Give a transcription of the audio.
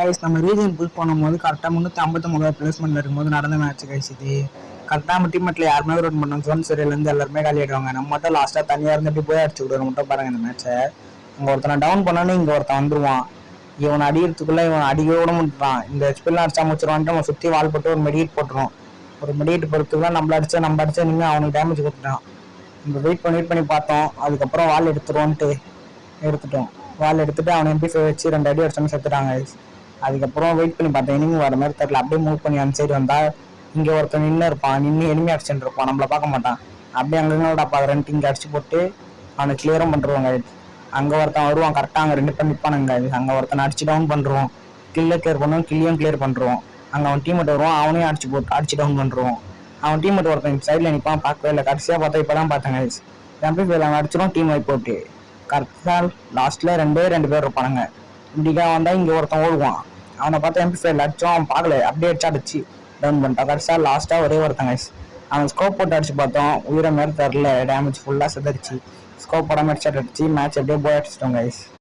Guys நம்ம region push பண்ணும்போது கரெக்டாக 359 பிளேஸ்மெண்ட்ல இருக்கும்போது நடந்த மேட்ச் கைஸ் இது. கரெக்டாக நம்ம டீமெட்ல யாருமே ரன் பண்ணோம். ஜோன் சரியிலேருந்து எல்லாருமே காலி ஆயிடுவாங்க. நம்ம மட்டும் லாஸ்ட்டாக தனியாக இருந்துட்டு போய் அடிச்சு விடுவோம். மட்டும் பாருங்க இந்த மேட்சை. அங்கே ஒருத்தனை டவுன் பண்ணோன்னு இங்கே ஒருத்தன் வந்துருவான். இவன் அடிக்கிறதுக்குள்ள இவன் அடிக்க விட முடிட்டான். இந்த ஸ்பில் அடிச்சா முடிச்சிருவான்ட்டு நம்ம சுற்றி வால் போட்டு ஒரு மெடியேட் போட்டுருவோம். ஒரு மெடியேட் பொறுத்துக்குள்ள நம்ம அடிச்சா நீங்கள் அவனுக்கு டேமேஜ் கொடுத்துட்டான். நம்ம வெயிட் பண்ணி பார்த்தோம். அதுக்கப்புறம் வால் எடுத்துட்டோம். வால் எடுத்துட்டு அவனை MP5 வச்சு 2 அடி அடிச்சோன்னு செத்துட்டாங்க. அதுக்கப்புறம் வெயிட் பண்ணி பார்த்தேன். எனிமி வர மாதிரி தெரியல. அப்படியே மூவ் பண்ணி அந்த சைடு வந்தா இங்கே ஒருத்தன் நின்று இருப்பான். எனிமி அடிச்சுட்டு இருப்பான். நம்மளை பார்க்க மாட்டான். அப்படியே அங்கே பார்க்குறேன்ட்டு இங்கே அடிச்சு போட்டு அவனை கிளியரும் பண்ணுருவாங்க. அங்கே ஒருத்தன் வருவான். கரெக்டாக அங்கே 2 பேர் நிற்பானுங்க. அங்கே ஒருத்தனை அடிச்சு டவுன் பண்ணுறோம். கில்லை கிளியர் பண்ணுவோம். கில்லையும் கிளியர் பண்ணுறோம். அங்கே அவன் டீமெட் வருவான். அவனையும் அடிச்சு டவுன் பண்ணுறோம். அவன் டீமெட் ஒருத்தன் சைடில் நிற்பான். பார்க்கவே இல்லை. கடைசியாக பார்த்தா இப்போ தான் பார்த்தேங்க. MP5 அவன் அடிச்சிடும். டீம் வைப் போட்டு கரெக்டாக லாஸ்ட்டில் 2 பேர் இருப்பானுங்க. இப்படிக்காக வந்தால் இங்கே ஒருத்தன் ஓடுவான். அவனை பார்த்தா MP5 அடிச்சோம். அவன் பார்க்கல. அப்படியே அடிச்சு டவுன் பண்ணிட்டான். கடைசியாக லாஸ்ட்டாக ஒரே ஒருத்தங்க. அவன் ஸ்கோப் போட்டு அடிச்சு பார்த்தோம். உயிரை மாரி தரல. டேமேஜ் ஃபுல்லாக செதறிச்சு. ஸ்கோப் போடாமல் அடிச்சு மேட்ச் அப்படியே போய் அடிச்சிட்டோம் கைஸ்.